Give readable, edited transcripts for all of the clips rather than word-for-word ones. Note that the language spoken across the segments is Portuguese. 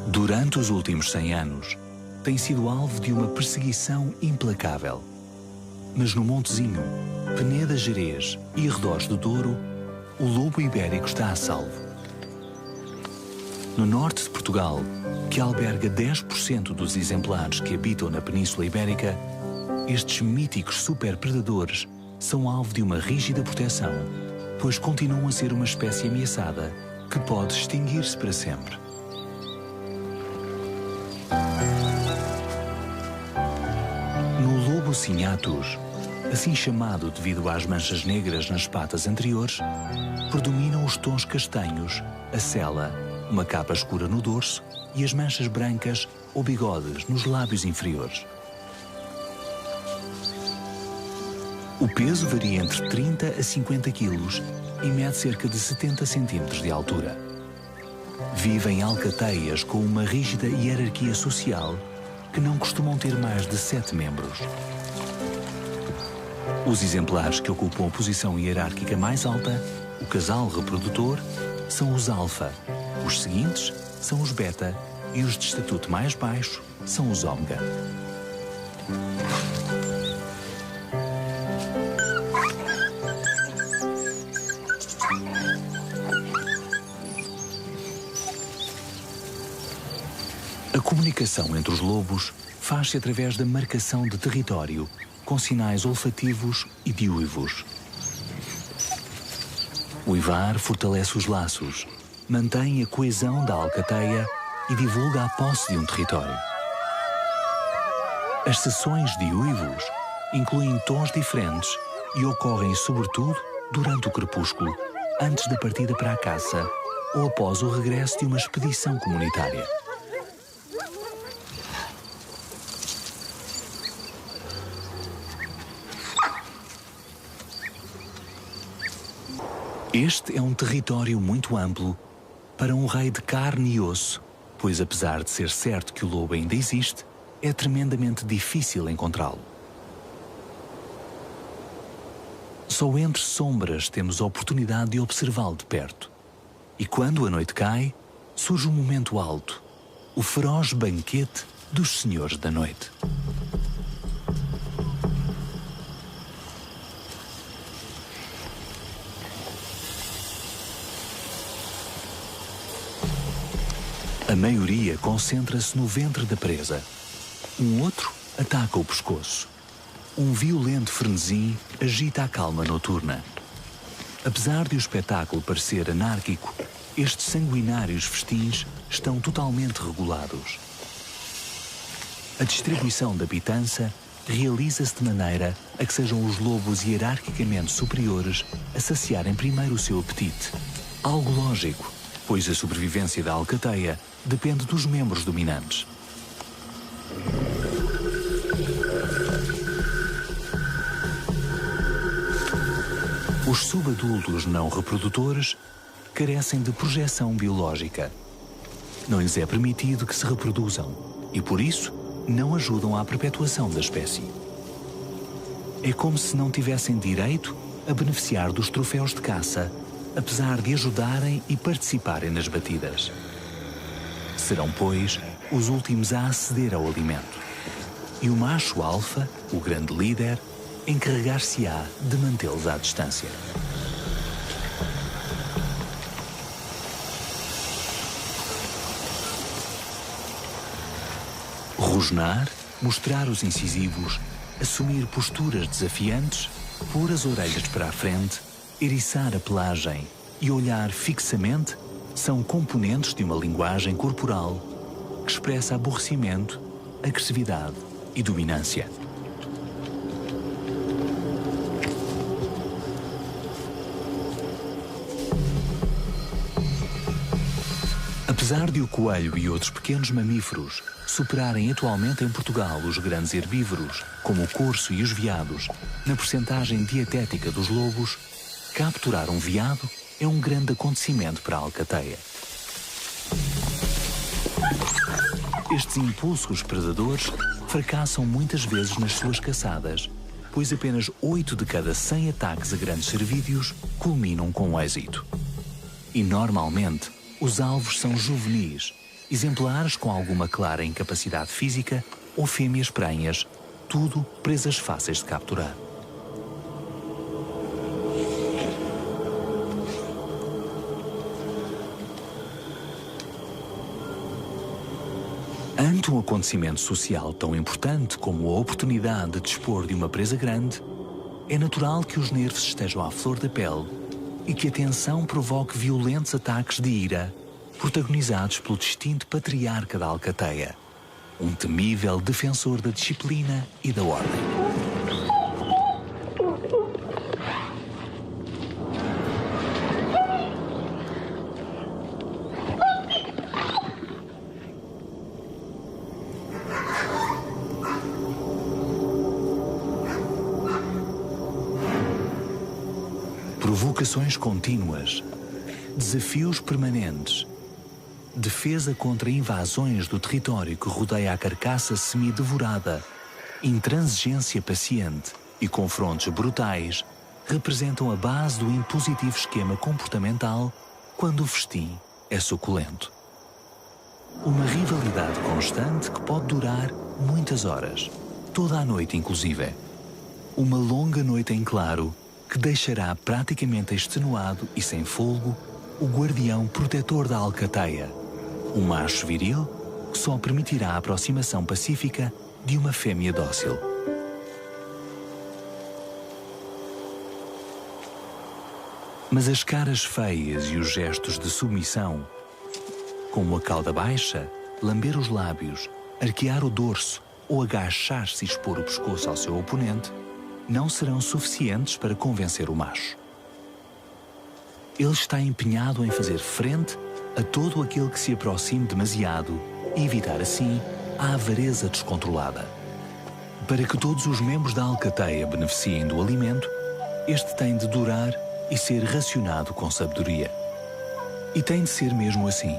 Durante os últimos 100 anos, tem sido alvo de uma perseguição implacável. Mas no Montezinho, Peneda Gerês e arredores do Douro, o lobo ibérico está a salvo. No norte de Portugal, que alberga 10% dos exemplares que habitam na Península Ibérica, estes míticos superpredadores são alvo de uma rígida proteção, pois continuam a ser uma espécie ameaçada que pode extinguir-se para sempre. No lobo cinnatus, assim chamado devido às manchas negras nas patas anteriores, predominam os tons castanhos, a sela, uma capa escura no dorso e as manchas brancas ou bigodes nos lábios inferiores. O peso varia entre 30 a 50 kg e mede cerca de 70 cm de altura. Vive em alcateias com uma rígida hierarquia social que não costumam ter mais de 7 membros. Os exemplares que ocupam a posição hierárquica mais alta, o casal reprodutor, são os alfa. Os seguintes são os beta e os de estatuto mais baixo são os ômega. A comunicação entre os lobos faz-se através da marcação de território, com sinais olfativos e de uivos. O uivar fortalece os laços, mantém a coesão da alcateia e divulga a posse de um território. As sessões de uivos incluem tons diferentes e ocorrem sobretudo durante o crepúsculo, antes da partida para a caça ou após o regresso de uma expedição comunitária. Este é um território muito amplo para um rei de carne e osso, pois apesar de ser certo que o lobo ainda existe, é tremendamente difícil encontrá-lo. Só entre sombras temos a oportunidade de observá-lo de perto. E quando a noite cai, surge um momento alto, o feroz banquete dos senhores da noite. A maioria concentra-se no ventre da presa. Um outro ataca o pescoço. Um violento frenesi agita a calma noturna. Apesar de o espetáculo parecer anárquico, estes sanguinários festins estão totalmente regulados. A distribuição da pitança realiza-se de maneira a que sejam os lobos hierarquicamente superiores a saciarem primeiro o seu apetite. Algo lógico, pois a sobrevivência da alcateia depende dos membros dominantes. Os subadultos não reprodutores carecem de projeção biológica. Não lhes é permitido que se reproduzam e, por isso, não ajudam à perpetuação da espécie. É como se não tivessem direito a beneficiar dos troféus de caça, apesar de ajudarem e participarem nas batidas. Serão, pois, os últimos a aceder ao alimento. E o macho alfa, o grande líder, encarregar-se-á de mantê-los à distância. Rosnar, mostrar os incisivos, assumir posturas desafiantes, pôr as orelhas para a frente, eriçar a pelagem e olhar fixamente são componentes de uma linguagem corporal que expressa aborrecimento, agressividade e dominância. Apesar de o coelho e outros pequenos mamíferos superarem atualmente em Portugal os grandes herbívoros, como o corso e os veados, na percentagem dietética dos lobos, capturar um veado é um grande acontecimento para a alcateia. Estes impulsos predadores fracassam muitas vezes nas suas caçadas, pois apenas 8 de cada 100 ataques a grandes cervídeos culminam com êxito. E normalmente, os alvos são juvenis, exemplares com alguma clara incapacidade física ou fêmeas prenhas, tudo presas fáceis de capturar. Ante um acontecimento social tão importante como a oportunidade de dispor de uma presa grande, é natural que os nervos estejam à flor da pele e que a tensão provoque violentos ataques de ira, protagonizados pelo distinto patriarca da alcateia, um temível defensor da disciplina e da ordem. Provocações contínuas, desafios permanentes, defesa contra invasões do território que rodeia a carcaça semi-devorada, intransigência paciente e confrontos brutais representam a base do impositivo esquema comportamental quando o festim é suculento. Uma rivalidade constante que pode durar muitas horas, toda a noite inclusive. Uma longa noite em claro que deixará praticamente extenuado e sem fôlego o guardião protetor da alcateia, um macho viril que só permitirá a aproximação pacífica de uma fêmea dócil. Mas as caras feias e os gestos de submissão, como a cauda baixa, lamber os lábios, arquear o dorso ou agachar-se e expor o pescoço ao seu oponente, não serão suficientes para convencer o macho. Ele está empenhado em fazer frente a todo aquele que se aproxime demasiado e evitar assim a avareza descontrolada. Para que todos os membros da alcateia beneficiem do alimento, este tem de durar e ser racionado com sabedoria. E tem de ser mesmo assim,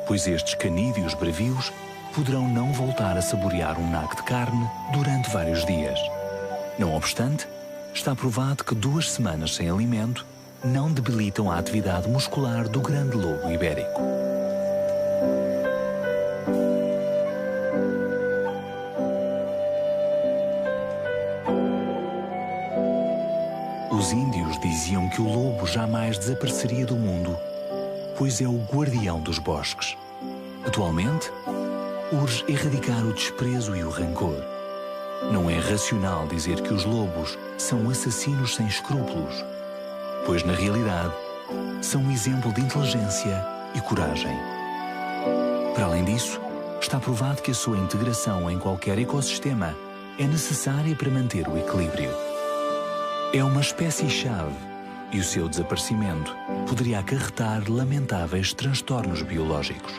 pois estes canídeos bravios poderão não voltar a saborear um naco de carne durante vários dias. Não obstante, está provado que 2 semanas sem alimento não debilitam a atividade muscular do grande lobo ibérico. Os índios diziam que o lobo jamais desapareceria do mundo, pois é o guardião dos bosques. Atualmente, urge erradicar o desprezo e o rancor. Não é racional dizer que os lobos são assassinos sem escrúpulos, pois na realidade são um exemplo de inteligência e coragem. Para além disso, está provado que a sua integração em qualquer ecossistema é necessária para manter o equilíbrio. É uma espécie-chave e o seu desaparecimento poderia acarretar lamentáveis transtornos biológicos.